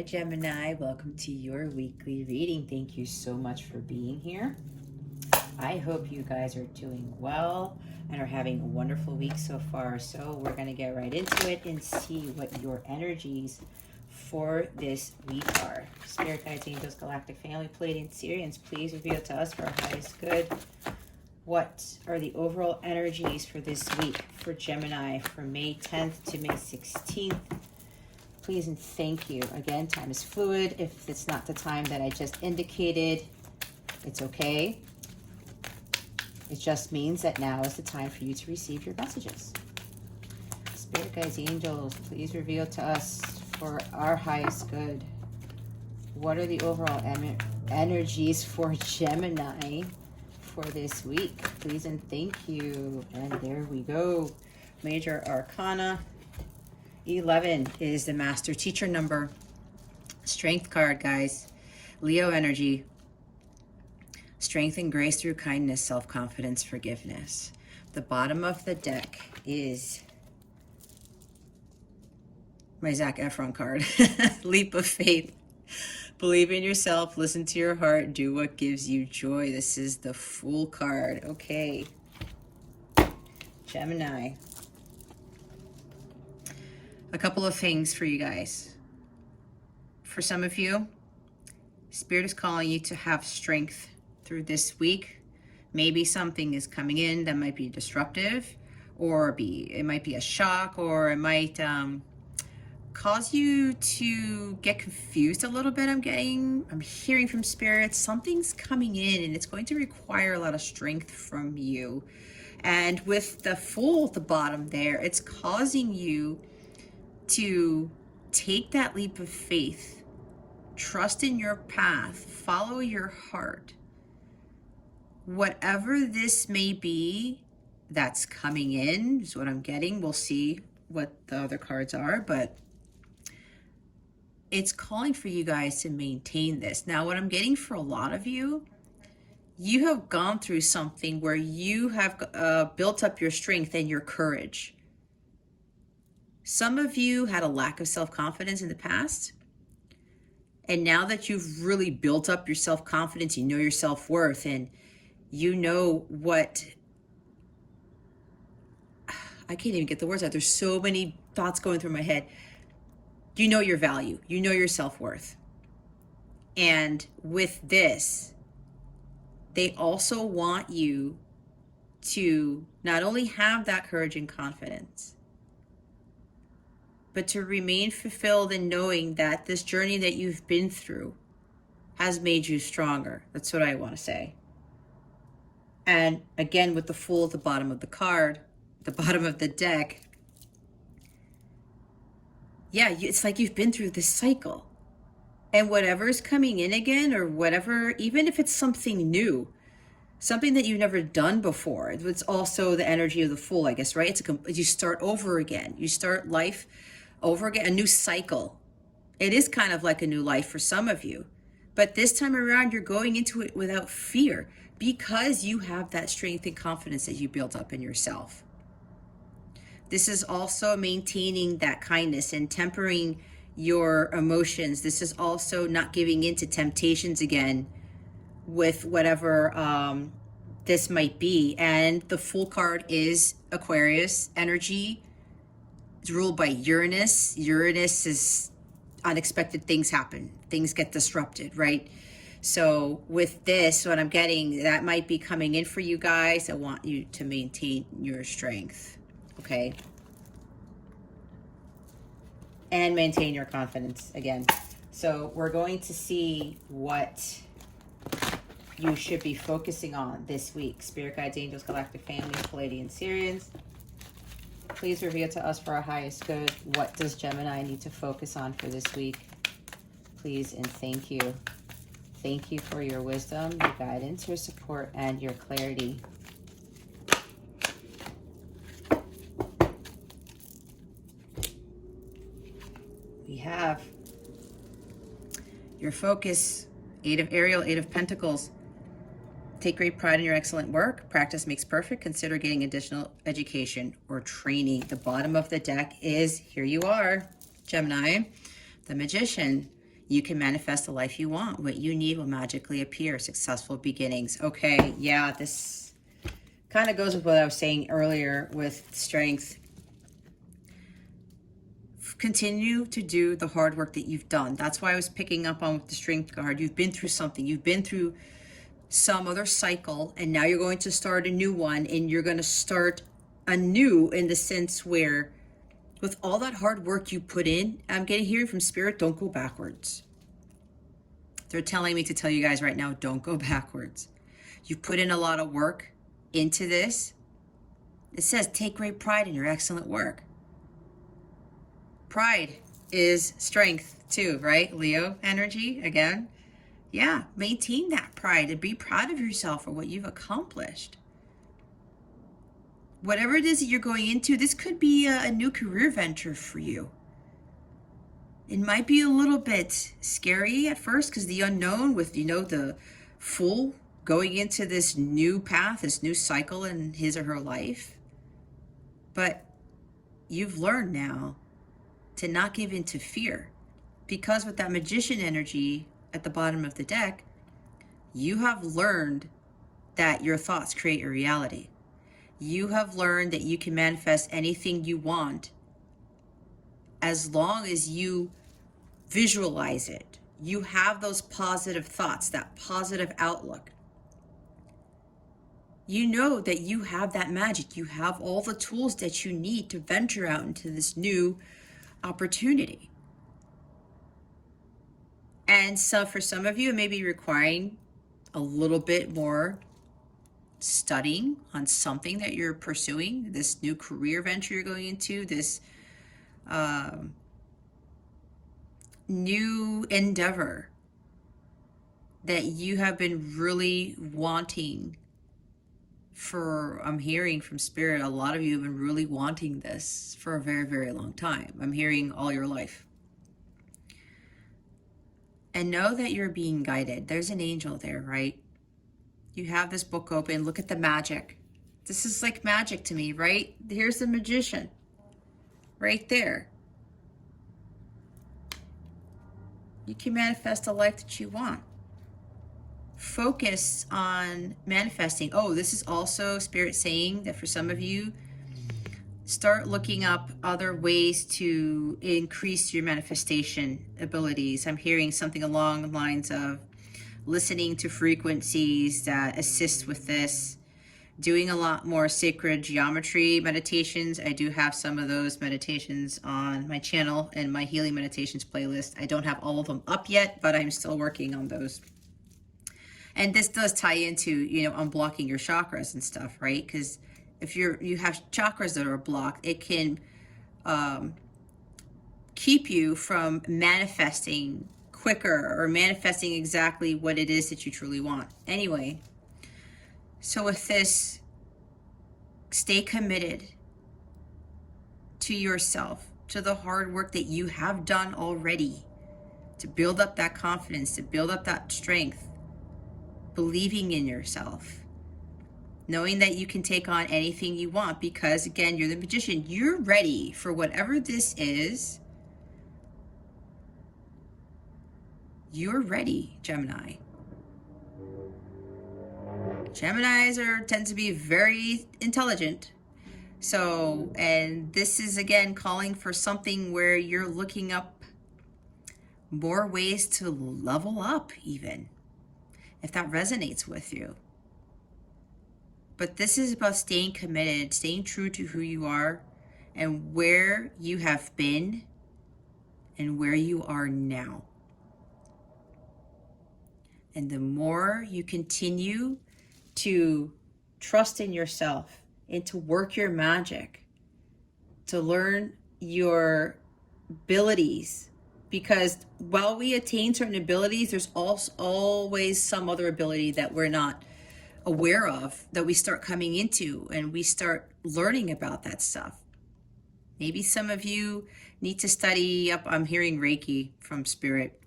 Hi Gemini, welcome to your weekly reading. Thank you so much for being here. I hope you guys are doing well and are having a wonderful week so far. So we're going to get right into it and see what your energies for this week are. Spirit guides, angels, galactic family, Pleiadian Syrians, please reveal to us for our highest good. What are the overall energies for this week for Gemini from May 10th to May 16th? Please and thank you. Again, time is fluid. If it's not the time that I just indicated, it's okay. It just means that now is the time for you to receive your messages. Spirit guides, angels, please reveal to us for our highest good. What are the overall energies for Gemini for this week? Please and thank you. And there we go. Major Arcana 11 is the master teacher number. Strength card, guys. Leo energy. Strength and grace through kindness, self-confidence, forgiveness. The bottom of the deck is my Zac Efron card. Leap of faith. Believe in yourself, listen to your heart, do what gives you joy. This is the Fool card. Okay. Gemini. A couple of things for you guys. For some of you, Spirit is calling you to have strength through this week. Maybe something is coming in that might be disruptive, or it might be a shock, or it might cause you to get confused a little bit. I'm hearing from Spirit, something's coming in and it's going to require a lot of strength from you. And with the Fool at the bottom there, it's causing you to take that leap of faith, trust in your path, follow your heart. Whatever this may be that's coming in is what I'm getting. We'll see what the other cards are, but it's calling for you guys to maintain this. Now, what I'm getting for a lot of you, you have gone through something where you have built up your strength and your courage. Some of you had a lack of self-confidence in the past. And now that you've really built up your self-confidence, you know your self-worth, and you know what, I can't even get the words out. There's so many thoughts going through my head. You know your value. You know your self-worth. And with this, they also want you to not only have that courage and confidence, but to remain fulfilled in knowing that this journey that you've been through has made you stronger. That's what I want to say. And again, with the Fool at the bottom of the card, the bottom of the deck, yeah, it's like you've been through this cycle. And whatever's coming in again, or whatever, even if it's something new, something that you've never done before, it's also the energy of the Fool, I guess, right? You start over again. You start life over again, a new cycle. It is kind of like a new life for some of you. But this time around, you're going into it without fear because you have that strength and confidence that you built up in yourself. This is also maintaining that kindness and tempering your emotions. This is also not giving in to temptations again with whatever this might be. And the Fool card is Aquarius energy. It's ruled by Uranus. Uranus is unexpected things happen. Things get disrupted, right? So with this, what I'm getting, that might be coming in for you guys. I want you to maintain your strength, okay? And maintain your confidence again. So we're going to see what you should be focusing on this week. Spirit guides, angels, galactic family, Pleiadian Syrians. Please reveal to us for our highest good. What does Gemini need to focus on for this week? Please and thank you. Thank you for your wisdom, your guidance, your support, and your clarity. We have your focus, Eight of Ariel, Eight of Pentacles. Take great pride in your excellent work. Practice makes perfect. Consider getting additional education or training. The bottom of the deck is, here you are, Gemini, the Magician. You can manifest the life you want. What you need will magically appear. Successful beginnings. Okay, yeah, this kind of goes with what I was saying earlier with strength. Continue to do the hard work that you've done. That's why I was picking up on the strength card. You've been through something. You've been through some other cycle, and now you're going to start a new one, and you're going to start anew in the sense where with all that hard work you put in, I'm getting here from Spirit, don't go backwards. They're telling me to tell you guys right now, don't go backwards. You've put in a lot of work into this. It says, take great pride in your excellent work. Pride is strength too, right? Leo energy again. Yeah, maintain that pride and be proud of yourself for what you've accomplished. Whatever it is that you're going into, this could be a new career venture for you. It might be a little bit scary at first because the unknown with, the fool going into this new path, this new cycle in his or her life. But you've learned now to not give in to fear, because with that magician energy at the bottom of the deck, you have learned that your thoughts create your reality. You have learned that you can manifest anything you want as long as you visualize it. You have those positive thoughts, that positive outlook. You know that you have that magic. You have all the tools that you need to venture out into this new opportunity. And so for some of you, it may be requiring a little bit more studying on something that you're pursuing, this new career venture you're going into, this new endeavor that you have been really wanting for, I'm hearing from Spirit, a lot of you have been really wanting this for a very, very long time. I'm hearing all your life. And know that you're being guided. There's an angel there, right? You have this book open. Look at the magic. This is like magic to me, right? Here's the magician right there. You can manifest the life that you want. Focus on manifesting. Oh, this is also Spirit saying that for some of you, start looking up other ways to increase your manifestation abilities. I'm hearing something along the lines of listening to frequencies that assist with this, doing a lot more sacred geometry meditations. I do have some of those meditations on my channel and my healing meditations playlist. I don't have all of them up yet, but I'm still working on those. And this does tie into, unblocking your chakras and stuff, right? Because if you have chakras that are blocked, it can keep you from manifesting quicker or manifesting exactly what it is that you truly want. Anyway, so with this, stay committed to yourself, to the hard work that you have done already, to build up that confidence, to build up that strength, believing in yourself, knowing that you can take on anything you want because, again, you're the magician. You're ready for whatever this is. You're ready, Gemini. Geminis tend to be very intelligent. So, and this is, again, calling for something where you're looking up more ways to level up even, if that resonates with you. But this is about staying committed, staying true to who you are and where you have been and where you are now. And the more you continue to trust in yourself and to work your magic, to learn your abilities, because while we attain certain abilities, there's also always some other ability that we're not aware of that we start coming into, and we start learning about that stuff. Maybe some of you need to study up. I'm hearing Reiki from Spirit.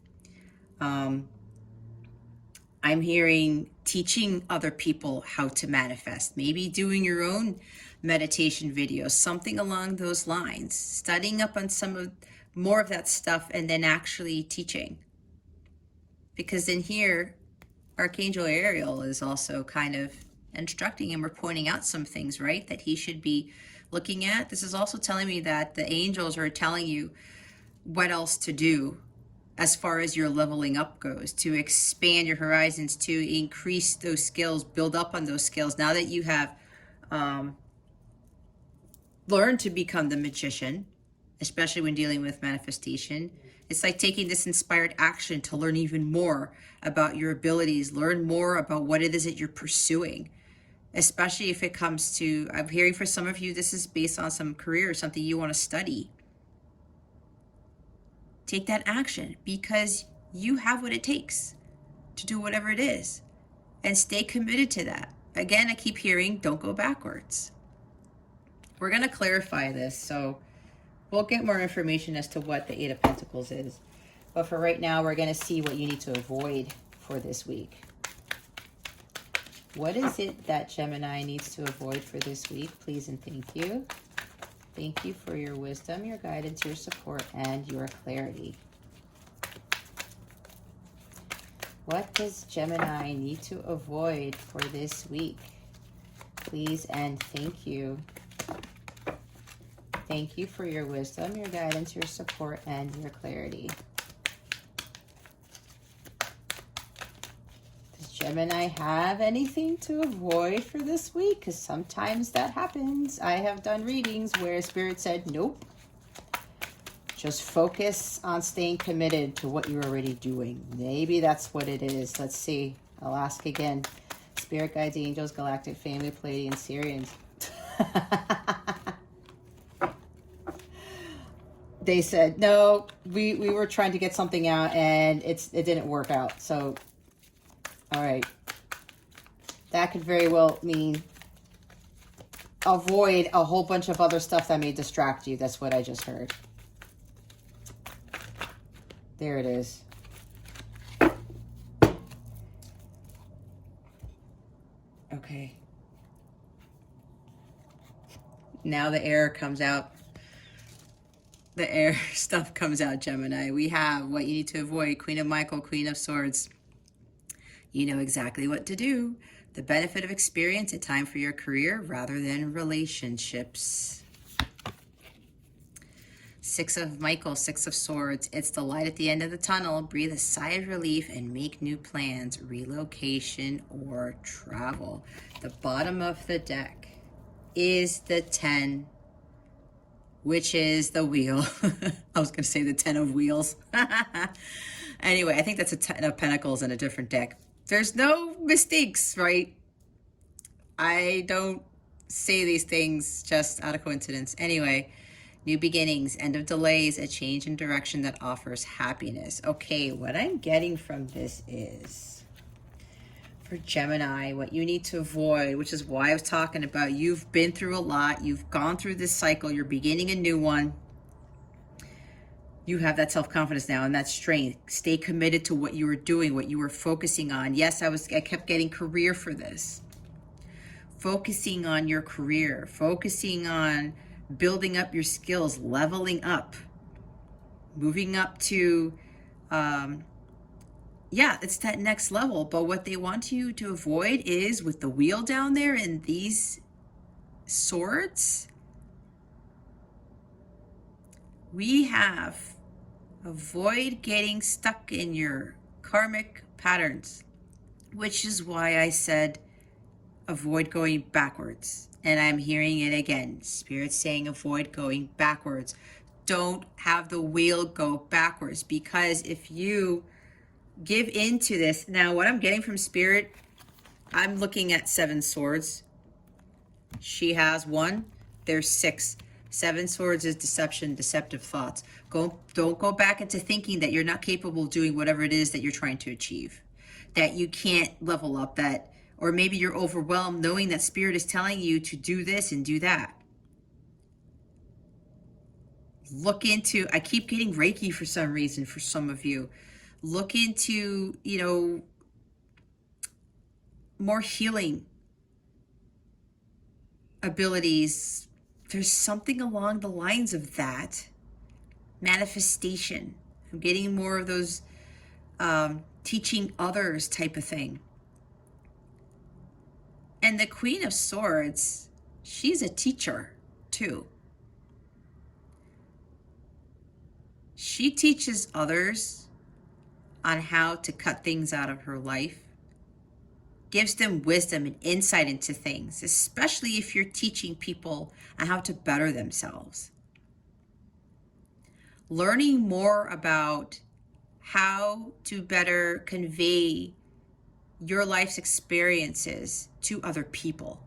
I'm hearing teaching other people how to manifest, maybe doing your own meditation videos, something along those lines, studying up on more of that stuff and then actually teaching. Because in here, Archangel Ariel is also kind of instructing him or pointing out some things, right, that he should be looking at. This is also telling me that the angels are telling you what else to do as far as your leveling up goes, to expand your horizons, to increase those skills, build up on those skills. Now that you have learned to become the magician, especially when dealing with manifestation, it's like taking this inspired action to learn even more about your abilities, learn more about what it is that you're pursuing, especially if it comes to, I'm hearing for some of you, this is based on some career or something you want to study. Take that action because you have what it takes to do whatever it is, and stay committed to that. Again, I keep hearing, don't go backwards. We're going to clarify this, so we'll get more information as to what the Eight of Pentacles is. But for right now, we're going to see what you need to avoid for this week. What is it that Gemini needs to avoid for this week? Please and thank you. Thank you for your wisdom, your guidance, your support, and your clarity. What does Gemini need to avoid for this week? Please and thank you. Thank you for your wisdom, your guidance, your support, and your clarity. Does Gemini have anything to avoid for this week? Because sometimes that happens. I have done readings where Spirit said, nope. Just focus on staying committed to what you're already doing. Maybe that's what it is. Let's see. I'll ask again. Spirit guides, angels, galactic family, Pleiadian, Syrians. They said, no, we were trying to get something out and it didn't work out. So, all right. That could very well mean avoid a whole bunch of other stuff that may distract you. That's what I just heard. There it is. Okay. Now the air comes out. The air stuff comes out, Gemini. We have what you need to avoid. Queen of Michael, Queen of Swords. You know exactly what to do. The benefit of experience, a time for your career rather than relationships. Six of Michael, Six of Swords. It's the light at the end of the tunnel. Breathe a sigh of relief and make new plans, relocation or travel. The bottom of the deck is the 10, which is the wheel. I was going to say the 10 of wheels. Anyway, I think that's a 10 of pentacles in a different deck. There's no mistakes, right? I don't say these things just out of coincidence. Anyway, new beginnings, end of delays, a change in direction that offers happiness. Okay, what I'm getting from this is, for Gemini, what you need to avoid, which is why I was talking about, you've been through a lot, you've gone through this cycle, you're beginning a new one. You have that self-confidence now and that strength. Stay committed to what you were doing, what you were focusing on. Yes, I kept getting career for this. Focusing on your career, focusing on building up your skills, leveling up, moving up to, yeah, it's that next level. But what they want you to avoid is, with the wheel down there and these swords, we have avoid getting stuck in your karmic patterns, which is why I said avoid going backwards. And I'm hearing it again. Spirit saying avoid going backwards. Don't have the wheel go backwards, because if you give into this, now what I'm getting from Spirit, I'm looking at 7 swords. She has 1, there's 6. 7 swords is deception, deceptive thoughts. Don't go back into thinking that you're not capable of doing whatever it is that you're trying to achieve, that you can't level up, that, or maybe you're overwhelmed knowing that Spirit is telling you to do this and do that. Look into, I keep getting Reiki for some reason for some of you. Look into, you know, more healing abilities. There's something along the lines of that. Manifestation. I'm getting more of those teaching others type of thing. And the Queen of Swords, she's a teacher too. She teaches others on how to cut things out of her life, gives them wisdom and insight into things, especially if you're teaching people on how to better themselves. Learning more about how to better convey your life's experiences to other people.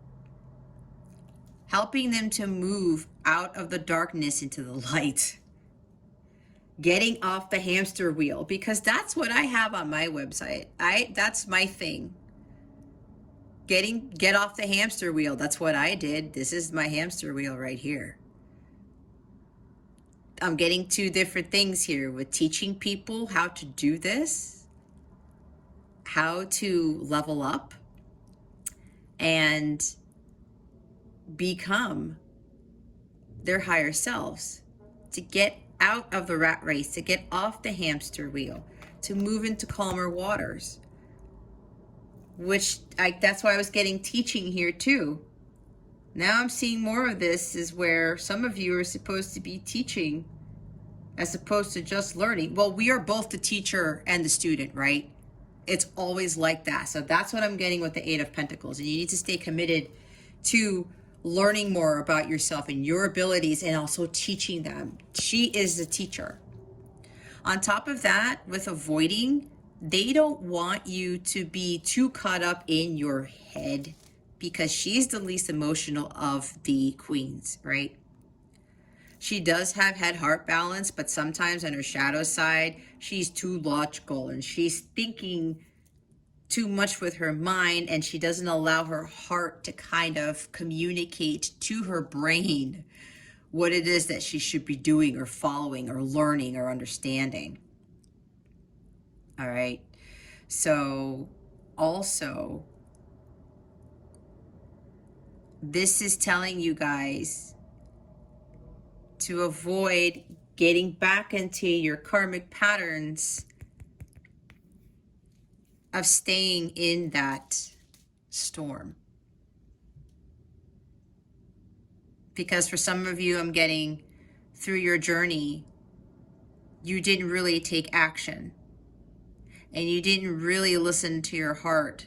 Helping them to move out of the darkness into the light. Getting off the hamster wheel, because that's what I have on my website. That's my thing. Get off the hamster wheel. That's what I did. This is my hamster wheel right here. I'm getting two different things here with teaching people how to do this, how to level up and become their higher selves, to get out of the rat race, to get off the hamster wheel, to move into calmer waters, that's why I was getting teaching here too. Now I'm seeing more of this is where some of you are supposed to be teaching as opposed to just learning. Well, we are both the teacher and the student, right? It's always like that. So that's what I'm getting with the Eight of Pentacles. And you need to stay committed to learning more about yourself and your abilities and also teaching them. She is the teacher. On top of that, with avoiding, they don't want you to be too caught up in your head because she's the least emotional of the queens, right? She does have head-heart balance, but sometimes on her shadow side, she's too logical and she's thinking too much with her mind, and she doesn't allow her heart to kind of communicate to her brain what it is that she should be doing or following or learning or understanding. All right. So also, this is telling you guys to avoid getting back into your karmic patterns of staying in that storm. Because for some of you, I'm getting through your journey, you didn't really take action and you didn't really listen to your heart.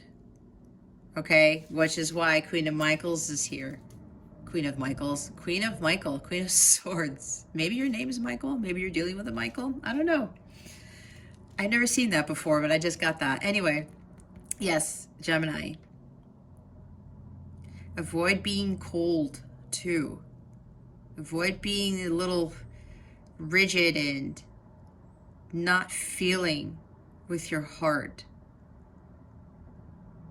Okay, which is why Queen of Michaels is here. Queen of Michaels, Queen of Michael, Queen of Swords. Maybe your name is Michael. Maybe you're dealing with a Michael. I don't know. I've never seen that before, but I just got that. Anyway, yes, Gemini. Avoid being cold too. Avoid being a little rigid and not feeling with your heart.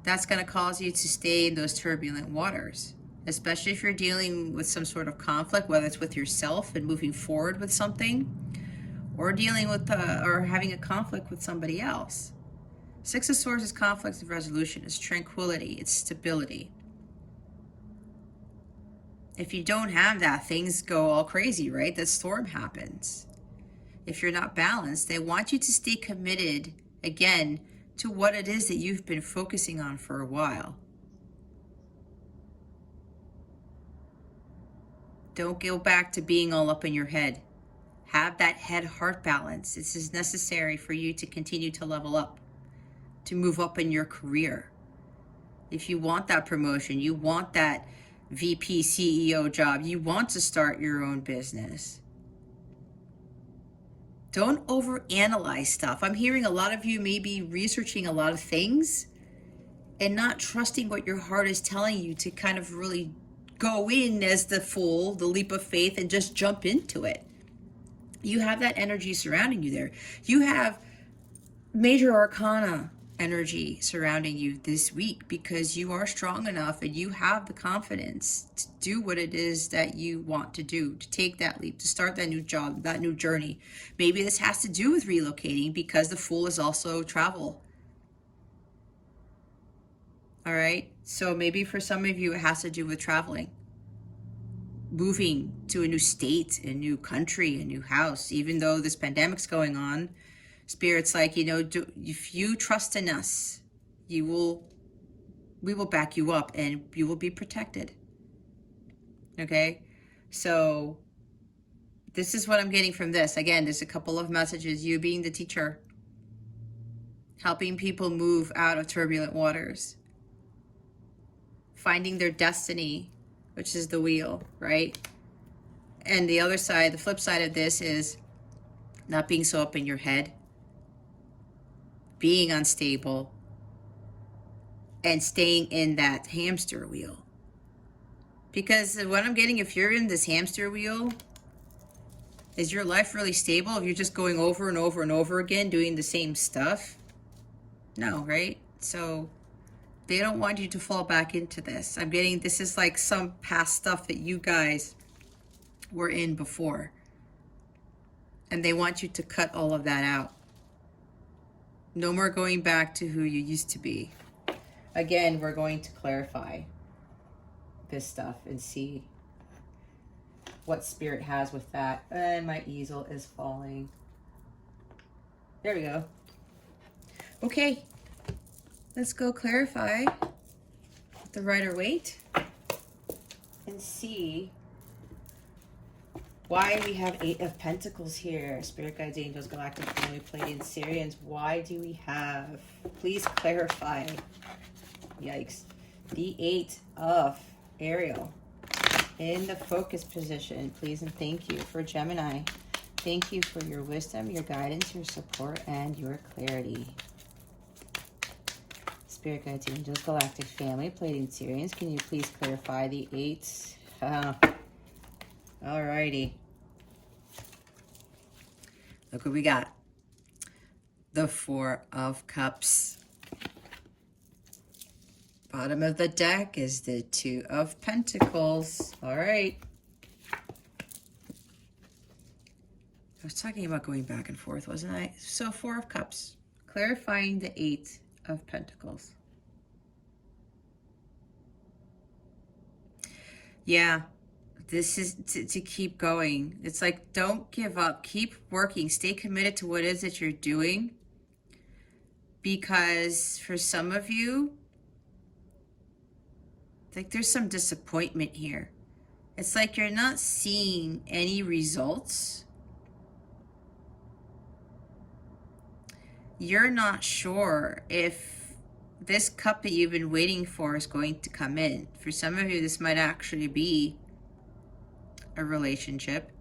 That's going to cause you to stay in those turbulent waters, especially if you're dealing with some sort of conflict, whether it's with yourself and moving forward with something, or dealing with or having a conflict with somebody else. Six of Swords is conflict of resolution. It's tranquility. It's stability. If you don't have that, things go all crazy, right? That storm happens. If you're not balanced, they want you to stay committed, again, to what it is that you've been focusing on for a while. Don't go back to being all up in your head. Have that head-heart balance. This is necessary for you to continue to level up, to move up in your career. If you want that promotion, you want that VP CEO job, you want to start your own business. Don't overanalyze stuff. I'm hearing a lot of you may be researching a lot of things and not trusting what your heart is telling you to kind of really go in as the fool, the leap of faith, and just jump into it. You have that energy surrounding you there. You have major arcana energy surrounding you this week because you are strong enough and you have the confidence to do what it is that you want to do, to take that leap, to start that new job, that new journey. Maybe this has to do with relocating because the Fool is also travel. All right, so maybe for some of you it has to do with traveling, moving to a new state, a new country, a new house. Even though this pandemic's going on, Spirit's like, you know, if you trust in us, we will back you up and you will be protected. Okay? So this is what I'm getting from this. Again, there's a couple of messages. You being the teacher, helping people move out of turbulent waters, finding their destiny, which is the wheel, right? And the other side, the flip side of this is not being so up in your head, being unstable, and staying in that hamster wheel. Because what I'm getting, if you're in this hamster wheel, is your life really stable if you're just going over and over and over again doing the same stuff? No, right? So they don't want you to fall back into this. I'm getting, this is like some past stuff that you guys were in before. And they want you to cut all of that out. No more going back to who you used to be. Again, we're going to clarify this stuff and see what Spirit has with that. And my easel is falling. There we go. Okay, let's go clarify the Rider-Waite and see why we have 8 of Pentacles here. Spirit guides, angels, galactic family, Pleiadians, Sirians. Why do we have? Please clarify. Yikes. The 8 of Ariel in the focus position. Please and thank you for Gemini. Thank you for your wisdom, your guidance, your support, and your clarity. Spirit guides, angels, galactic family, Pleiadians, Sirians. Can you please clarify the 8? Alrighty. Look what we got. The 4 of Cups. Bottom of the deck is the 2 of Pentacles. All right. I was talking about going back and forth, wasn't I? So 4 of Cups. Clarifying the 8 of Pentacles. Yeah. This is to keep going. It's like, don't give up. Keep working. Stay committed to what it is that you're doing. Because for some of you, like there's some disappointment here. It's like you're not seeing any results. You're not sure if this cup that you've been waiting for is going to come in. For some of you, this might actually be a relationship.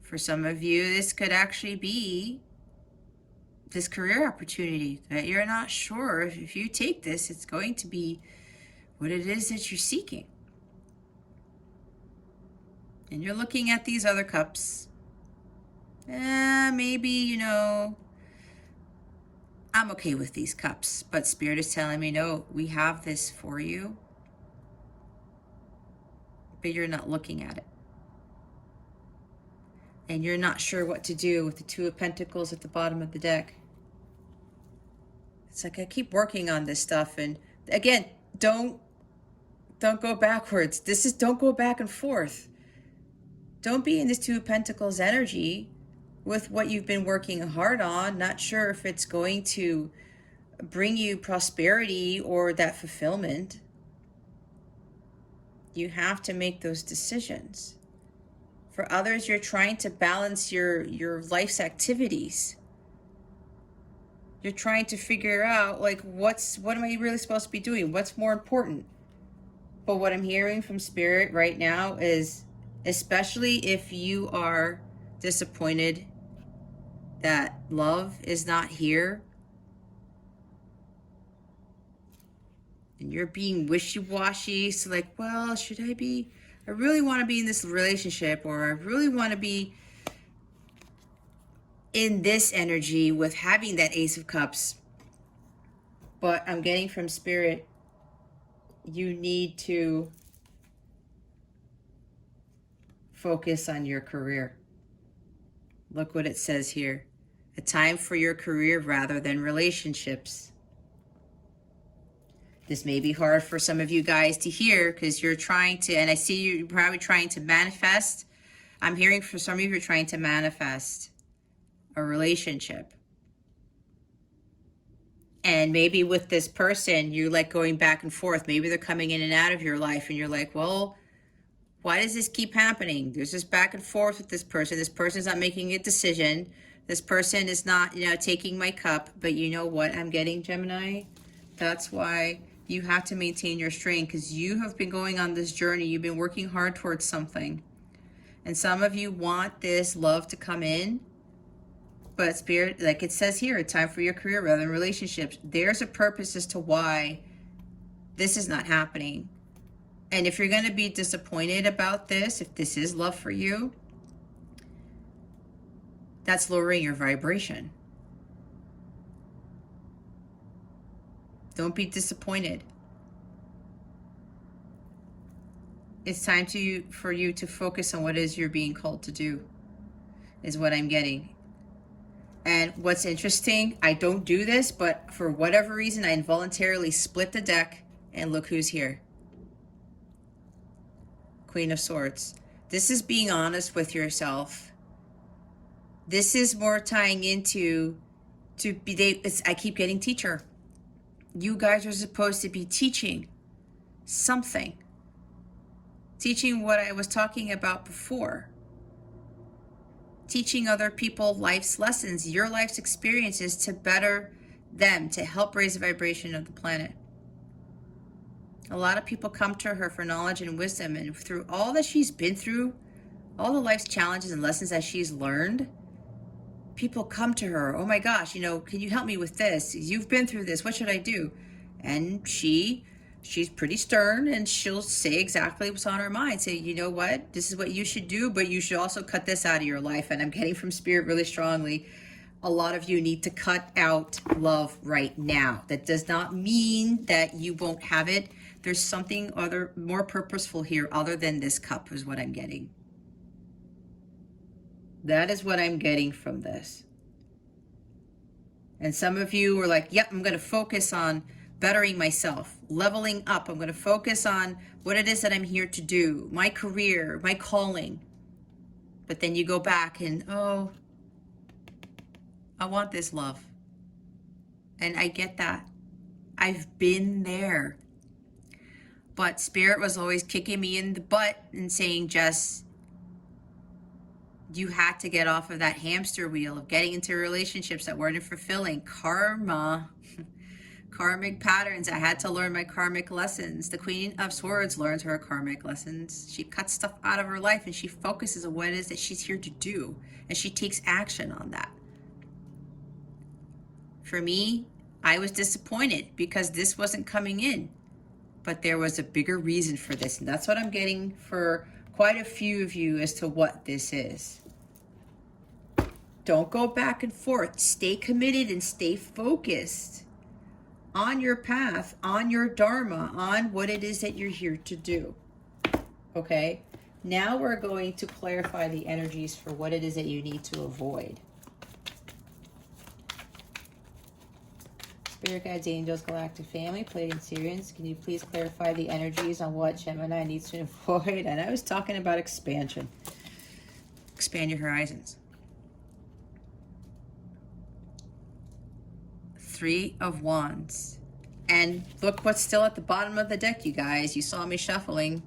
For some of you, this could actually be this career opportunity that you're not sure if you take this, it's going to be what it is that you're seeking. And you're looking at these other cups. Maybe, you know, I'm okay with these cups, but Spirit is telling me, no, we have this for you. But you're not looking at it. And you're not sure what to do with the 2 of Pentacles at the bottom of the deck. It's like I keep working on this stuff, and again, don't go backwards. This is, don't go back and forth. Don't be in this 2 of Pentacles energy with what you've been working hard on, not sure if it's going to bring you prosperity or that fulfillment. You have to make those decisions. For others, you're trying to balance your life's activities. You're trying to figure out, like, what am I really supposed to be doing? What's more important? But what I'm hearing from Spirit right now is, especially if you are disappointed that love is not here, and you're being wishy-washy, so like, well, should I be, I really want to be in this relationship, or I really want to be in this energy with having that Ace of Cups. But I'm getting from Spirit, you need to focus on your career. Look what it says here. A time for your career rather than relationships. This may be hard for some of you guys to hear because you're trying to, and I see you're probably trying to manifest I'm hearing for some of you, you're trying to manifest a relationship. And maybe with this person, you're like going back and forth. Maybe they're coming in and out of your life and you're like, well, why does this keep happening? There's this back and forth with this person. This person's not making a decision. This person is not, taking my cup. But you know what I'm getting, Gemini? That's why you have to maintain your strength, because you have been going on this journey. You've been working hard towards something. And some of you want this love to come in. But Spirit, like it says here, it's time for your career rather than relationships. There's a purpose as to why this is not happening. And if you're going to be disappointed about this, if this is love for you, that's lowering your vibration. Don't be disappointed. It's time for you to focus on what it is you're being called to do, is what I'm getting. And what's interesting, I don't do this, but for whatever reason, I involuntarily split the deck and look who's here. Queen of Swords. This is being honest with yourself. This is more tying into, I keep getting teacher. You guys are supposed to be teaching something. Teaching what I was talking about before. Teaching other people life's lessons, your life's experiences, to better them, to help raise the vibration of the planet. A lot of people come to her for knowledge and wisdom, and through all that she's been through, all the life's challenges and lessons that she's learned, people come to her, oh my gosh, can you help me with this? You've been through this, what should I do? And she's pretty stern, and she'll say exactly what's on her mind. Say, you know what, this is what you should do, but you should also cut this out of your life. And I'm getting from Spirit really strongly, a lot of you need to cut out love right now. That does not mean that you won't have it. There's something other, more purposeful here other than this cup, is what I'm getting. That is what I'm getting from this. And some of you are like, yep, I'm going to focus on bettering myself, leveling up. I'm going to focus on what it is that I'm here to do, my career, my calling. But then you go back and, oh, I want this love. And I get that. I've been there. But Spirit was always kicking me in the butt and saying, Jess, you had to get off of that hamster wheel of getting into relationships that weren't fulfilling. Karma. Karmic patterns. I had to learn my karmic lessons. The Queen of Swords learns her karmic lessons. She cuts stuff out of her life and she focuses on what it is that she's here to do. And she takes action on that. For me, I was disappointed because this wasn't coming in. But there was a bigger reason for this. And that's what I'm getting for quite a few of you as to what this is. Don't go back and forth. Stay committed and stay focused on your path, on your dharma, on what it is that you're here to do. Okay? Now we're going to clarify the energies for what it is that you need to avoid. Spirit guides, angels, galactic family, Pleiadian Sirians, can you please clarify the energies on what Gemini needs to avoid? And I was talking about expansion. Expand your horizons. 3 of Wands. And look what's still at the bottom of the deck, you guys. You saw me shuffling.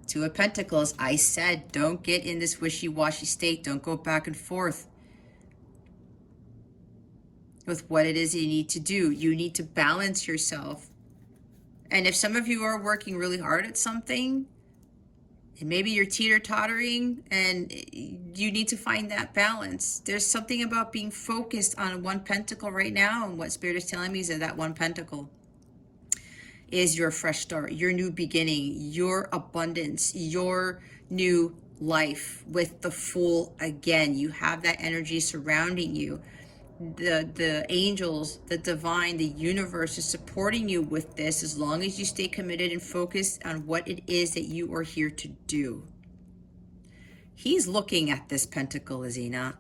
2 of Pentacles. I said, don't get in this wishy-washy state. Don't go back and forth with what it is you need to do. You need to balance yourself. And if some of you are working really hard at something, and maybe you're teeter-tottering, and you need to find that balance. There's something about being focused on 1 pentacle right now, and what Spirit is telling me is that 1 pentacle is your fresh start, your new beginning, your abundance, your new life with the Fool again. You have that energy surrounding you. The angels, the divine, the universe is supporting you with this as long as you stay committed and focused on what it is that you are here to do. He's looking at this pentacle, is he not?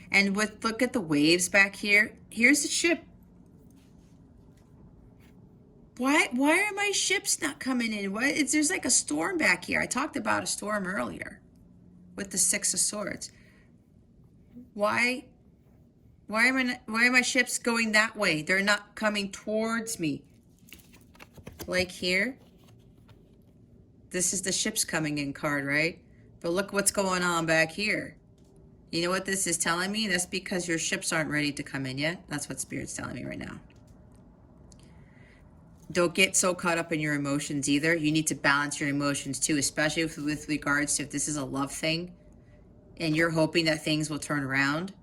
And look at the waves back here. Here's the ship. Why are my ships not coming in? There's like a storm back here. I talked about a storm earlier. with the Six of Swords. Why are my ships going that way? They're not coming towards me. Like here. This is the ships coming in card, right? But look what's going on back here. You know what this is telling me? That's because your ships aren't ready to come in yet. That's what Spirit's telling me right now. Don't get so caught up in your emotions either. You need to balance your emotions too, especially with regards to if this is a love thing and you're hoping that things will turn around.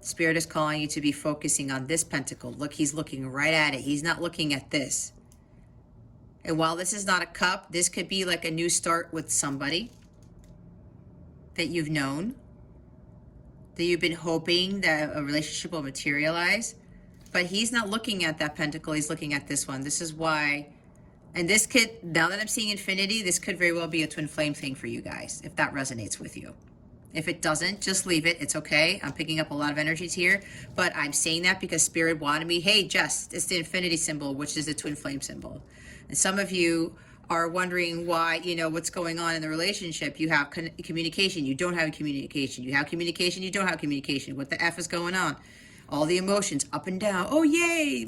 Spirit is calling you to be focusing on this pentacle. Look, he's looking right at it. He's not looking at this. And while this is not a cup, this could be like a new start with somebody that you've known, that you've been hoping that a relationship will materialize. But he's not looking at that pentacle. He's looking at this one. This is why. And this could, now that I'm seeing infinity, this could very well be a twin flame thing for you guys, if that resonates with you. If it doesn't, just leave it. It's okay. I'm picking up a lot of energies here. But I'm saying that because Spirit wanted me, hey, Jess, it's the infinity symbol, which is the twin flame symbol. And some of you are wondering why, you know, what's going on in the relationship. You have communication. You don't have communication. You have communication. You don't have communication. What the F is going on? All the emotions up and down. Oh, yay,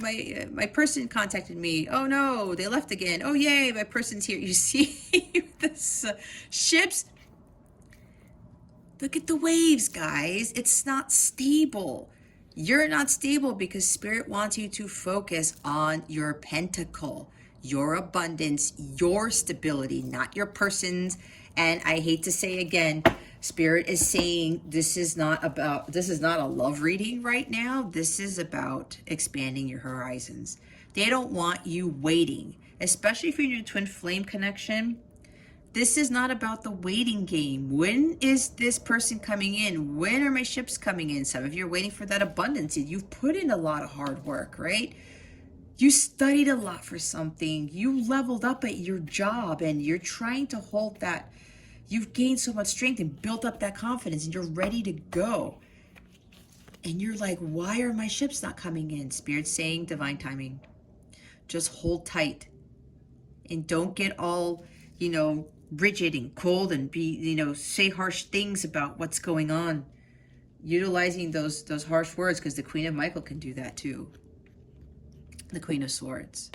my person contacted me. Oh, no, they left again. Oh, yay, my person's here. You see this ships? Look at the waves, guys. It's not stable. You're not stable because Spirit wants you to focus on your pentacle, your abundance, your stability, not your person's. And I hate to say again, Spirit is saying this is not a love reading right now. This is about expanding your horizons. They don't want you waiting, especially if you're in your twin flame connection. This is not about the waiting game. When is this person coming in? When are my ships coming in? Some of you are waiting for that abundance. You've put in a lot of hard work, right? You studied a lot for something. You leveled up at your job and you're trying to hold that. You've gained so much strength and built up that confidence and you're ready to go. And you're like, why are my ships not coming in? Spirit's saying divine timing. Just hold tight and don't get all, you know, rigid and cold and be, you know, say harsh things about what's going on. Utilizing those harsh words, because the Queen of Michael can do that too. The Queen of Swords.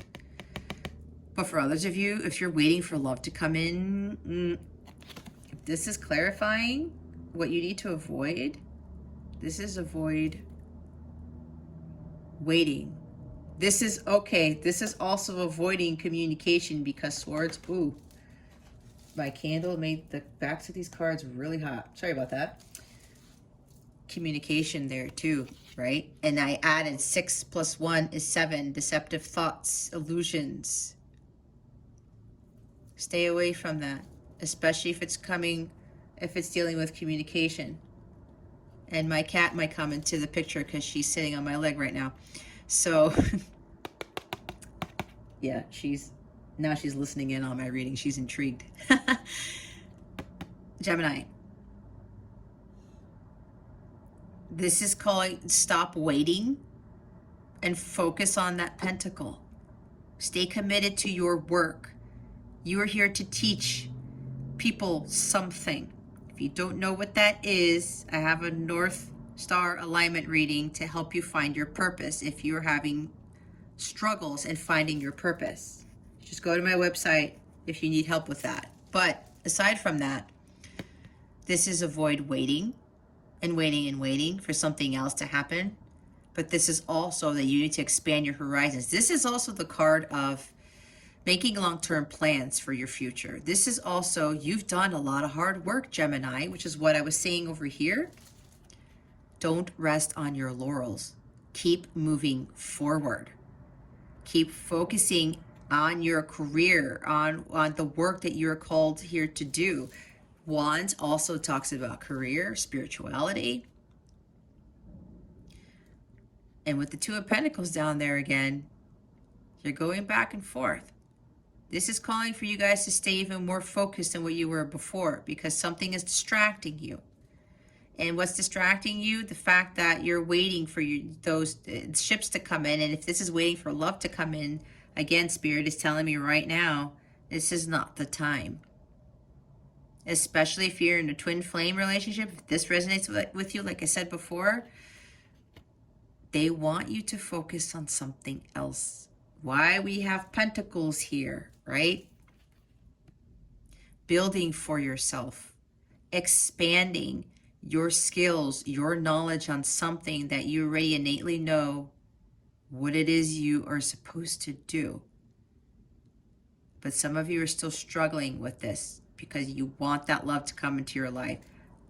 But for others of you, if you're waiting for love to come in, if this is clarifying what you need to avoid, this is avoid waiting. This is okay. This is also avoiding communication because swords, ooh, my candle made the backs of these cards really hot. Sorry about that. Communication there too, right? And I added 6 + 1 is 7. Deceptive thoughts, illusions. Stay away from that, especially if it's dealing with communication. And my cat might come into the picture because she's sitting on my leg right now. So, yeah, she's listening in on my reading. She's intrigued. Gemini. This is calling stop waiting and focus on that pentacle. Stay committed to your work. You are here to teach people something. If you don't know what that is, I have a North Star alignment reading to help you find your purpose if you're having struggles in finding your purpose. Just go to my website if you need help with that. But aside from that, this is avoid waiting and waiting and waiting for something else to happen. But this is also that you need to expand your horizons. This is also the card of making long-term plans for your future. This is also, you've done a lot of hard work, Gemini, which is what I was saying over here. Don't rest on your laurels. Keep moving forward. Keep focusing on your career, on the work that you're called here to do. Wands also talks about career, spirituality. And with the Two of Pentacles down there again, you're going back and forth. This is calling for you guys to stay even more focused than what you were before because something is distracting you. And what's distracting you? The fact that you're waiting for those ships to come in. And if this is waiting for love to come in, again, Spirit is telling me right now, this is not the time. especially if you're in a twin flame relationship. If this resonates with you, like I said before, they want you to focus on something else. Why we have pentacles here, right? Building for yourself, expanding your skills, your knowledge on something that you already innately know what it is you are supposed to do. But some of you are still struggling with this because you want that love to come into your life.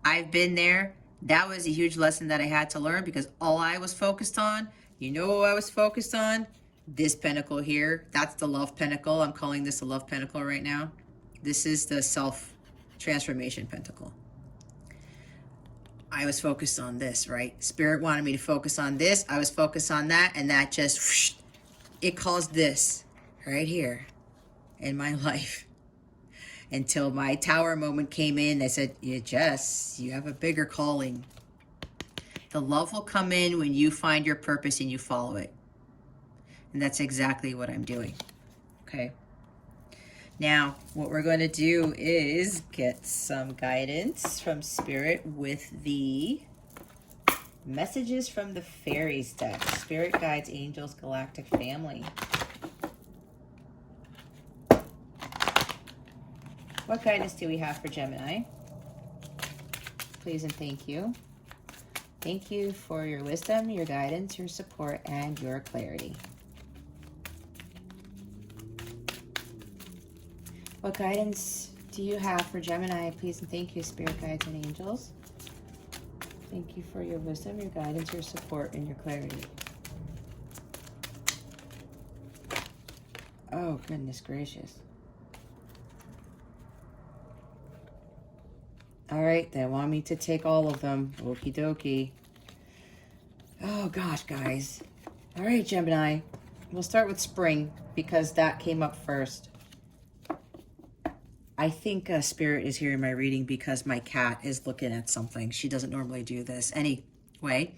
I've been there. That was a huge lesson that I had to learn, because all I was focused on, you know what I was focused on? This pentacle here. That's the love pentacle. I'm calling this a love pentacle right now. This is the self-transformation pentacle. I was focused on this, right? Spirit wanted me to focus on this. I was focused on that, and that just, whoosh, it caused this right here in my life. Until my tower moment came in, I said, yeah, Jess, you have a bigger calling. The love will come in when you find your purpose and you follow it. And that's exactly what I'm doing. Okay. Now, what we're going to do is get some guidance from Spirit with the messages from the fairies deck. Spirit guides, angels, galactic family. What guidance do we have for Gemini? Please and thank you. Thank you for your wisdom, your guidance, your support, and your clarity. What guidance do you have for Gemini? Please and thank you, Spirit guides and angels. Thank you for your wisdom, your guidance, your support, and your clarity. Oh, goodness gracious. All right, they want me to take all of them. Okie dokie. Oh, gosh, guys. All right, Gemini. We'll start with spring because that came up first. I think Spirit is here in my reading because my cat is looking at something. She doesn't normally do this. Anyway,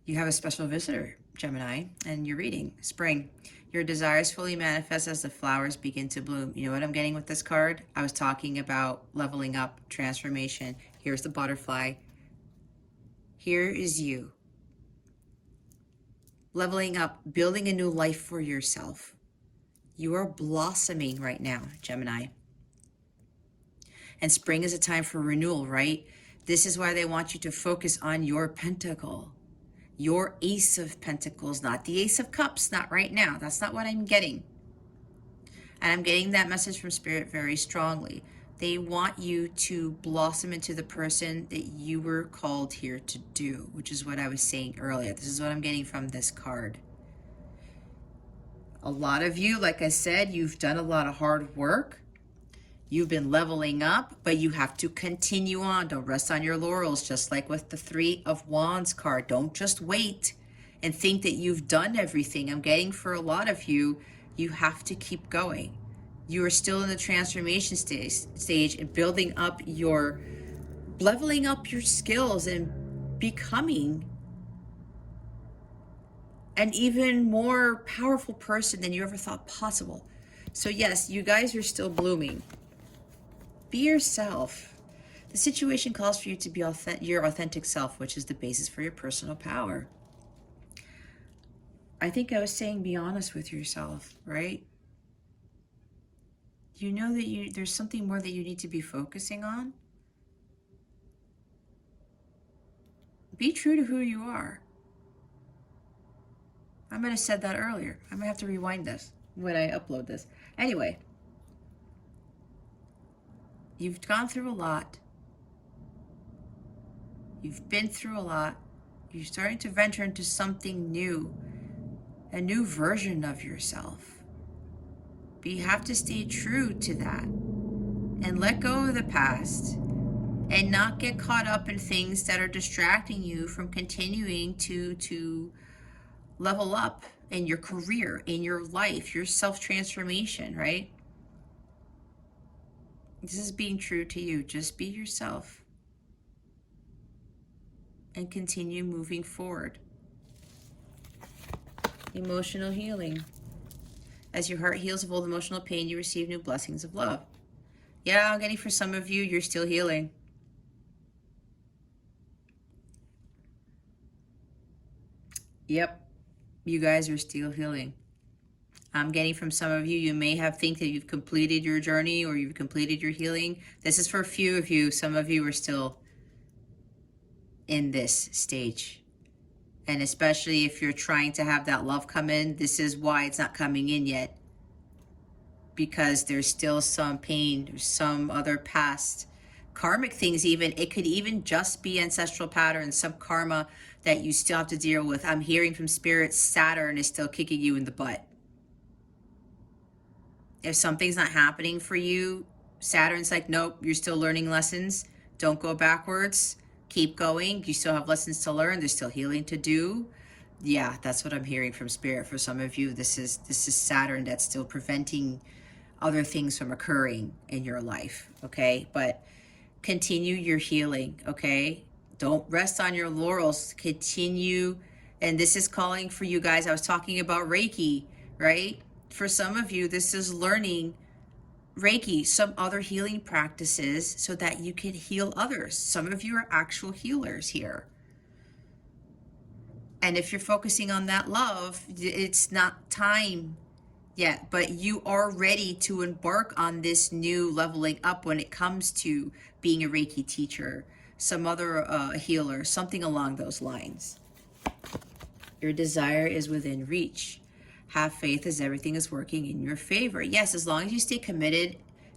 you have a special visitor, Gemini, and you're reading spring. Your desires fully manifest as the flowers begin to bloom. You know what I'm getting with this card? I was talking about leveling up, transformation. Here's the butterfly. Here is you. Leveling up, building a new life for yourself. You are blossoming right now, Gemini. And spring is a time for renewal, right? This is why they want you to focus on your pentacle. Your Ace of Pentacles, not the Ace of Cups, not right now. That's not what I'm getting. And I'm getting that message from Spirit very strongly. They want you to blossom into the person that you were called here to do, which is what I was saying earlier. This is what I'm getting from this card. A lot of you, like I said, you've done a lot of hard work. You've been leveling up, but you have to continue on. Don't rest on your laurels, just like with the Three of Wands card. Don't just wait and think that you've done everything. I'm getting for a lot of you, you have to keep going. You are still in the transformation stage and leveling up your skills and becoming an even more powerful person than you ever thought possible. So yes, you guys are still blooming. Be yourself. The situation calls for you to be your authentic self, which is the basis for your personal power. I think I was saying be honest with yourself, right? You know that there's something more that you need to be focusing on. Be true to who you are. I might have said that earlier. I might have to rewind this when I upload this. Anyway. You've gone through a lot. You've been through a lot. You're starting to venture into something new, a new version of yourself. But you have to stay true to that and let go of the past and not get caught up in things that are distracting you from continuing to level up in your career, in your life, your self-transformation, right? This is being true to you. Just be yourself and continue moving forward. Emotional healing. As your heart heals of old emotional pain, you receive new blessings of love. Yeah, I'm getting for some of you, you're still healing. Yep, you guys are still healing. I'm getting from some of you, you may have think that you've completed your journey or you've completed your healing. This is for a few of you. Some of you are still in this stage. And especially if you're trying to have that love come in, this is why it's not coming in yet. Because there's still some pain, there's some other past karmic things even. It could even just be ancestral patterns, some karma that you still have to deal with. I'm hearing from Spirit, Saturn is still kicking you in the butt. If something's not happening for you, Saturn's like, nope, you're still learning lessons. Don't go backwards. Keep going. You still have lessons to learn. There's still healing to do. Yeah, that's what I'm hearing from Spirit. For some of you, this is Saturn that's still preventing other things from occurring in your life, okay? But continue your healing, okay? Don't rest on your laurels. Continue. And this is calling for you guys. I was talking about Reiki, right? For some of you, this is learning Reiki, some other healing practices so that you can heal others. Some of you are actual healers here. And if you're focusing on that love, it's not time yet, but you are ready to embark on this new leveling up when it comes to being a Reiki teacher, some other healer, something along those lines. Your desire is within reach. Have faith as everything is working in your favor. Yes, as long as you stay committed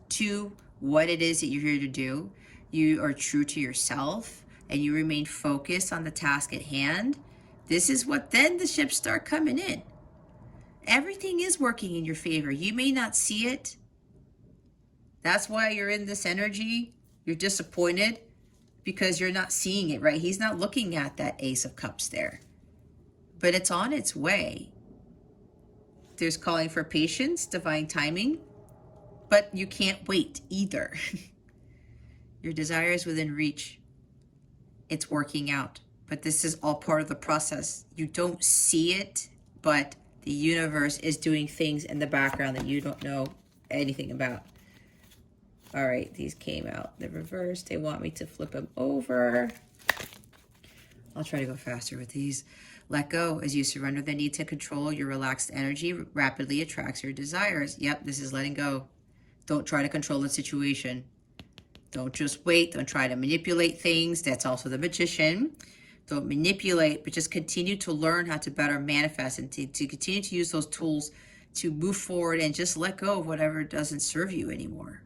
to what it is that you're here to do, you are true to yourself, and you remain focused on the task at hand, this is what then the ships start coming in. Everything is working in your favor. You may not see it. That's why you're in this energy. You're disappointed because you're not seeing it, right? He's not looking at that Ace of Cups there. But it's on its way. There's calling for patience, divine timing, but you can't wait either. Your desire is within reach. It's working out, but this is all part of the process. You don't see it, but the universe is doing things in the background that you don't know anything about. All right, these came out the reverse. They want me to flip them over. I'll try to go faster with these. Let go. As you surrender the need to control, your relaxed energy rapidly attracts your desires. Yep, this is letting go. Don't try to control the situation. Don't just wait. Don't try to manipulate things. That's also the Magician. Don't manipulate, but just continue to learn how to better manifest and to continue to use those tools to move forward and just let go of whatever doesn't serve you anymore.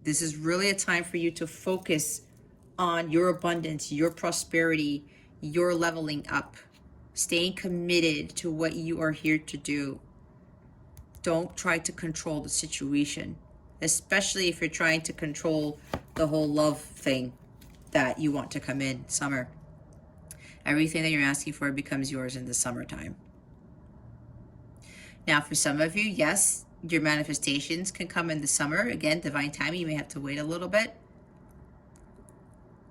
This is really a time for you to focus on your abundance, your prosperity, your leveling up, staying committed to what you are here to do. Don't try to control the situation, especially if you're trying to control the whole love thing that you want to come in summer. Everything that you're asking for becomes yours in the summertime. Now, for some of you, yes, your manifestations can come in the summer. Again, divine timing, you may have to wait a little bit.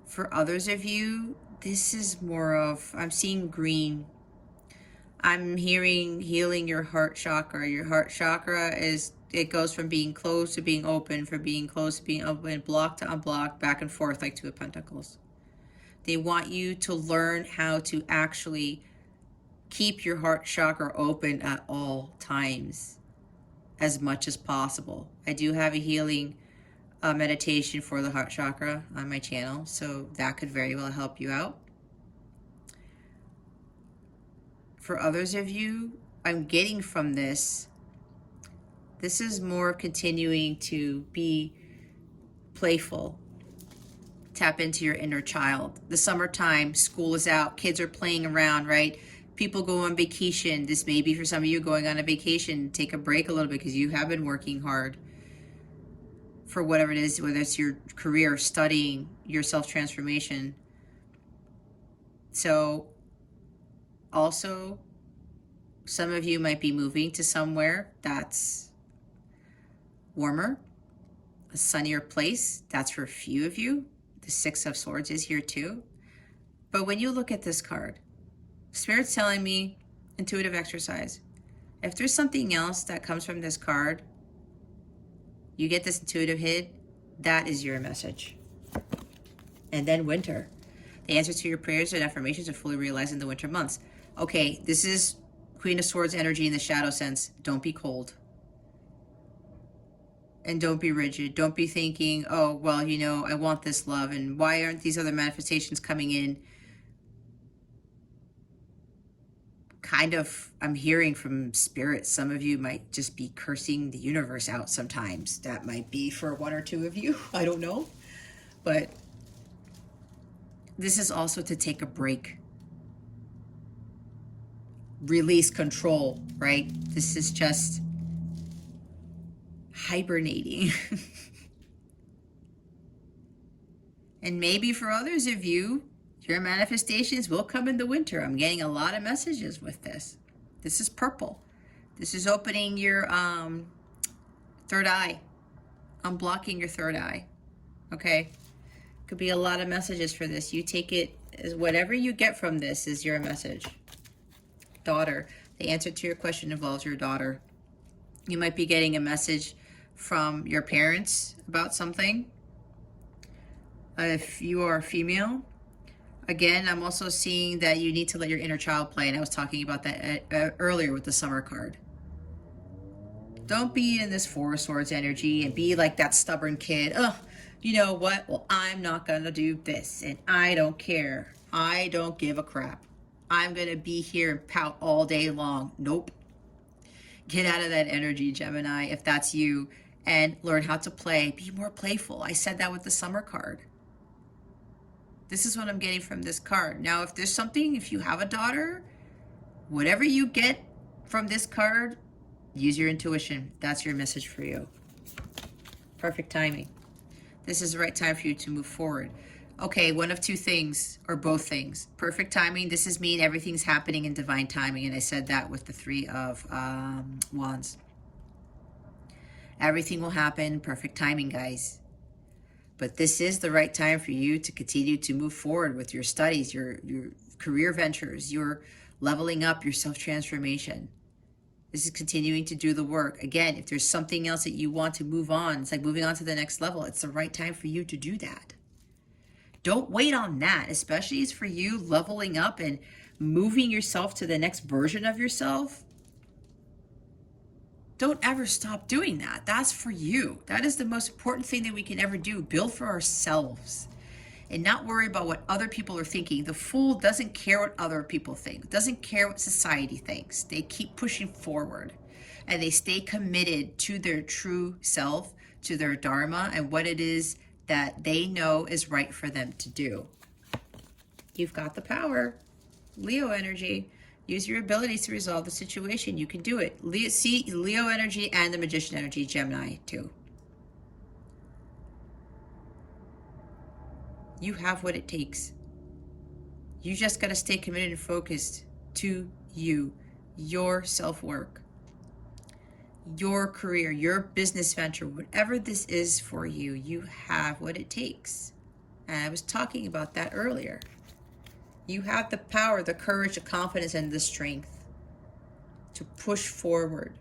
For others of you, this is more of, I'm seeing green. I'm hearing healing your heart chakra. Your heart chakra is, it goes from being closed to being open, from being closed to being open, blocked to unblocked, back and forth like Two of Pentacles. They want you to learn how to actually keep your heart chakra open at all times as much as possible. I do have a healing meditation for the heart chakra on my channel, so that could very well help you out. For others of you, I'm getting from this is more continuing to be playful. Tap into your inner child. The summertime, school is out, kids are playing around, right? People go on vacation. This may be for some of you going on a vacation. Take a break a little bit because you have been working hard for whatever it is, whether it's your career, studying, your self-transformation. So also, some of you might be moving to somewhere that's warmer, a sunnier place. That's for a few of you. The Six of Swords is here too. But when you look at this card, Spirit's telling me, intuitive exercise. If there's something else that comes from this card, You get this intuitive hit, that is your message. And then winter. The answers to your prayers and affirmations are fully realized in the winter months. Okay, this is Queen of Swords energy in the shadow sense. Don't be cold. And don't be rigid. Don't be thinking, oh, well, you know, I want this love, and why aren't these other manifestations coming in? Kind of, I'm hearing from spirit, some of you might just be cursing the universe out sometimes. That might be for one or two of you. I don't know. But this is also to take a break. Release control, right? This is just hibernating. And maybe for others of you, your manifestations will come in the winter. I'm getting a lot of messages with this. This is purple. This is opening your third eye. Unblocking your third eye. Okay? Could be a lot of messages for this. You take it as whatever you get from this is your message. Daughter. The answer to your question involves your daughter. You might be getting a message from your parents about something. If you are female, again, I'm also seeing that you need to let your inner child play, and I was talking about that earlier with the summer card. Don't be in this Four of Swords energy and be like that stubborn kid. Oh, you know what? Well, I'm not going to do this, and I don't care. I don't give a crap. I'm going to be here and pout all day long. Nope. Get out of that energy, Gemini, if that's you, and learn how to play. Be more playful. I said that with the summer card. This is what I'm getting from this card. Now, if there's something, if you have a daughter, whatever you get from this card, use your intuition. That's your message for you. Perfect timing. This is the right time for you to move forward. Okay, one of two things, or both things. Perfect timing, this is mean everything's happening in divine timing, and I said that with the Three of Wands. Everything will happen, perfect timing, guys. But this is the right time for you to continue to move forward with your studies, your career ventures, your leveling up, your self-transformation. This is continuing to do the work. Again, if there's something else that you want to move on, it's like moving on to the next level. It's the right time for you to do that. Don't wait on that, especially as for you leveling up and moving yourself to the next version of yourself. Don't ever stop doing that. That's for you. That is the most important thing that we can ever do. Build for ourselves and not worry about what other people are thinking. The fool doesn't care what other people think, doesn't care what society thinks. They keep pushing forward and they stay committed to their true self, to their dharma, and what it is that they know is right for them to do. You've got the power. Leo energy. Use your abilities to resolve the situation. You can do it. See Leo energy and the Magician energy, Gemini too. You have what it takes. You just got to stay committed and focused to you, your self-work, your career, your business venture, whatever this is for you, you have what it takes. And I was talking about that earlier. You have the power, the courage, the confidence, and the strength to push forward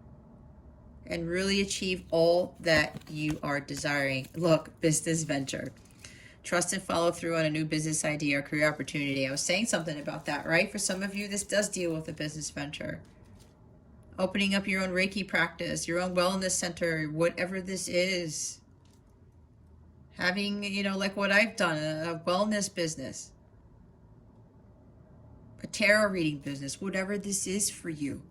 and really achieve all that you are desiring. Look, business venture. Trust and follow through on a new business idea or career opportunity. I was saying something about that, right? For some of you, this does deal with a business venture. Opening up your own Reiki practice, your own wellness center, whatever this is. Having, you know, like what I've done, a wellness business. A tarot reading business, whatever this is for you.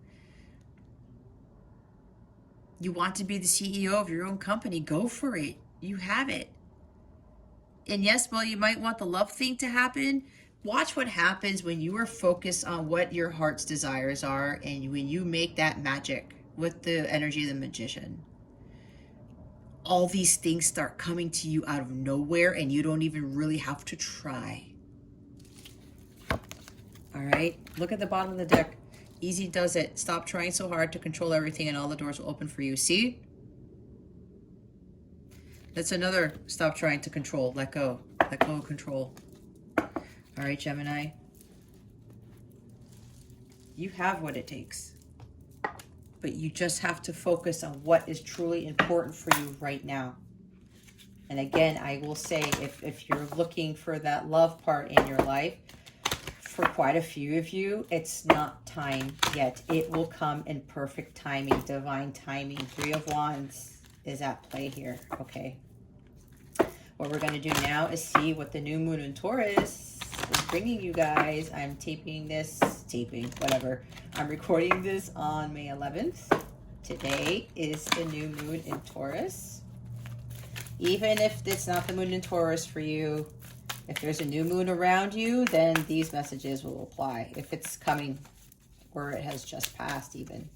You want to be the CEO of your own company, go for it. You have it. And yes, well, you might want the love thing to happen. Watch what happens when you are focused on what your heart's desires are and when you make that magic with the energy of the Magician. All these things start coming to you out of nowhere and you don't even really have to try. All right, look at the bottom of the deck. Easy does it. Stop trying so hard to control everything and all the doors will open for you. See? That's another stop trying to control. Let go. Let go of control. All right, Gemini. You have what it takes. but you just have to focus on what is truly important for you right now. And again, I will say, if you're looking for that love part in your life, for quite a few of you, it's not time yet. It will come in perfect timing, divine timing. 3 of Wands is at play here, okay? What we're going to do now is see what the new moon in Taurus is bringing you guys. I'm whatever. I'm recording this on May 11th. Today is the new moon in Taurus. Even if it's not the moon in Taurus for you, if there's a new moon around you, then these messages will apply. If it's coming or it has just passed even.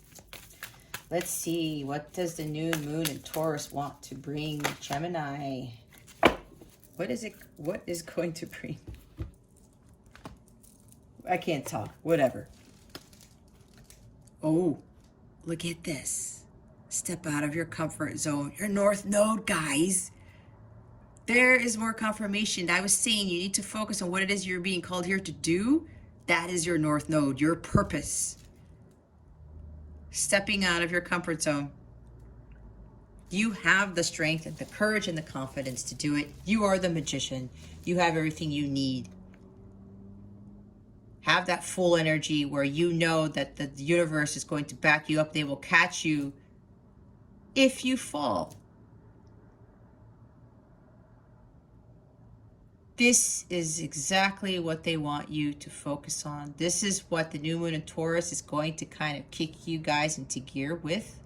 Let's see, what does the new moon in Taurus want to bring Gemini? What is going to bring? I can't talk, whatever. Oh, look at this. Step out of your comfort zone. Your North Node, guys. There is more confirmation. I was saying you need to focus on what it is you're being called here to do. That is your North Node, your purpose. Stepping out of your comfort zone. You have the strength and the courage and the confidence to do it. You are the magician. You have everything you need. Have that full energy where you know that the universe is going to back you up. They will catch you if you fall. This is exactly what they want you to focus on. This is what the new moon in Taurus is going to kind of kick you guys into gear with.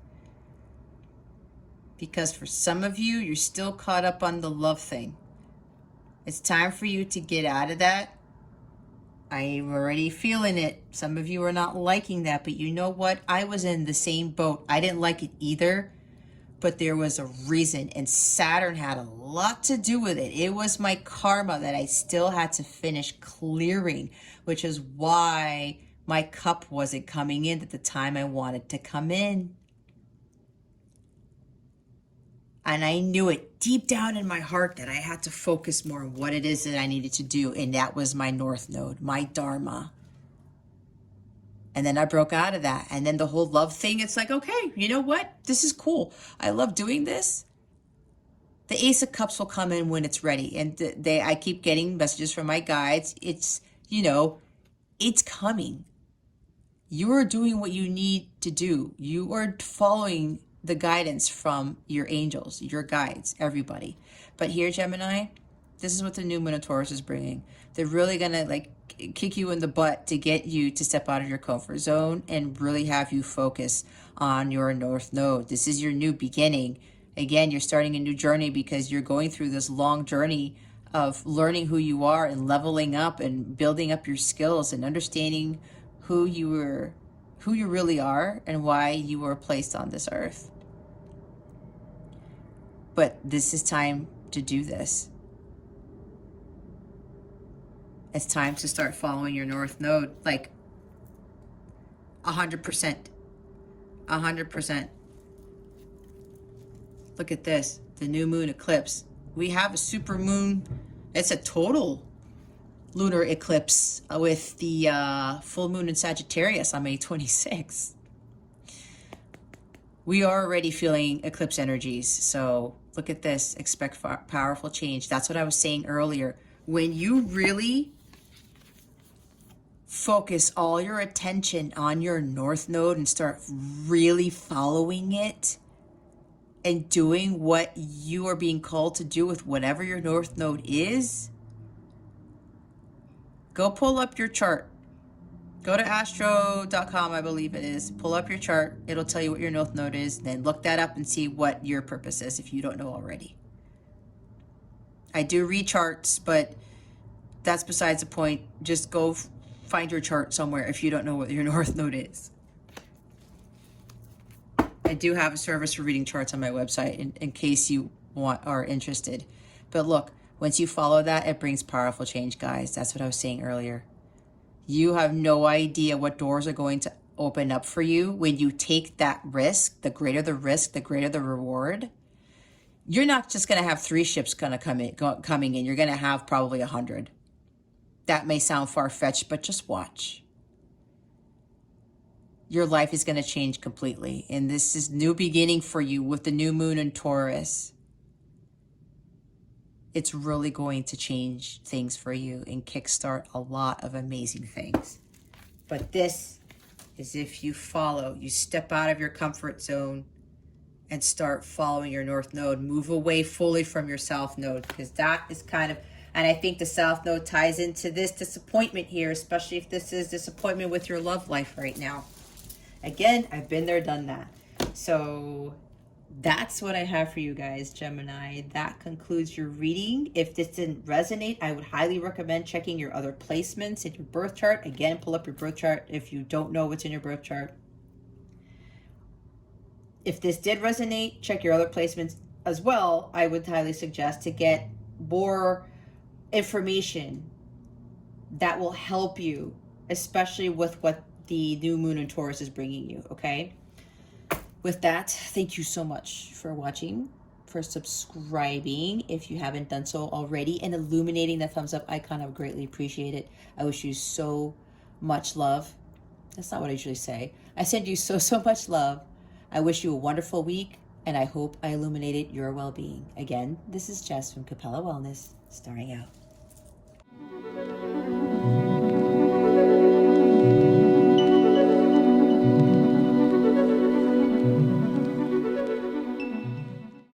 Because for some of you, you're still caught up on the love thing. It's time for you to get out of that. I'm already feeling it. Some of you are not liking that, but you know what? I was in the same boat. I didn't like it either, but there was a reason, and Saturn had a lot to do with it. It was my karma that I still had to finish clearing, which is why my cup wasn't coming in at the time I wanted to come in. And I knew it deep down in my heart that I had to focus more on what it is that I needed to do. And that was my North Node, my Dharma. And then I broke out of that. And then the whole love thing, it's like, okay, you know what? This is cool. I love doing this. The Ace of Cups will come in when it's ready. And I keep getting messages from my guides. It's, it's coming. You are doing what you need to do. You are following the guidance from your angels, your guides, everybody. But here, Gemini, this is what the new moon of Taurus is bringing. They're really going to kick you in the butt to get you to step out of your comfort zone and really have you focus on your North Node. This is your new beginning. Again, you're starting a new journey because you're going through this long journey of learning who you are and leveling up and building up your skills and understanding who you really are and why you were placed on this earth. But this is time to do this. It's time to start following your North Node, 100%. 100%. Look at this, the new moon eclipse. We have a super moon. It's a total lunar eclipse with the full moon in Sagittarius on May 26th. We are already feeling eclipse energies. So look at this, expect powerful change. That's what I was saying earlier. When you really focus all your attention on your North Node and start really following it and doing what you are being called to do with whatever your North Node is, go pull up your chart. Go to astro.com, I believe it is. Pull up your chart. It'll tell you what your North Node is. Then look that up and see what your purpose is if you don't know already. I do read charts, but that's besides the point. Just go find your chart somewhere if you don't know what your North Node is. I do have a service for reading charts on my website in case you are interested. But look, once you follow that, it brings powerful change, guys. That's what I was saying earlier. You have no idea what doors are going to open up for you when you take that risk. The greater the risk, the greater the reward. You're not just going to have 3 ships coming in. You're going to have probably 100. That may sound far-fetched, but just watch. your life is going to change completely. And this is new beginning for you with the new moon in Taurus. It's really going to change things for you and kickstart a lot of amazing things. But this is if you follow, you step out of your comfort zone and start following your North Node. Move away fully from your South Node, because that is kind of, and I think the South Node ties into this disappointment here, especially if this is disappointment with your love life right now. Again, I've been there, done that. So that's what I have for you guys, Gemini. That concludes your reading. If this didn't resonate, I would highly recommend checking your other placements in your birth chart. Again, pull up your birth chart if you don't know what's in your birth chart. If this did resonate, check your other placements as well. I would highly suggest to get more information that will help you, especially with what the new moon in Taurus is bringing you, okay? With that, thank you so much for watching, for subscribing if you haven't done so already, and illuminating the thumbs up icon. I would greatly appreciate it. I wish you so much love. That's not what I usually say. I send you so much love. I wish you a wonderful week, and I hope I illuminated your well-being. Again, this is Jess from Capella Wellness, starring out.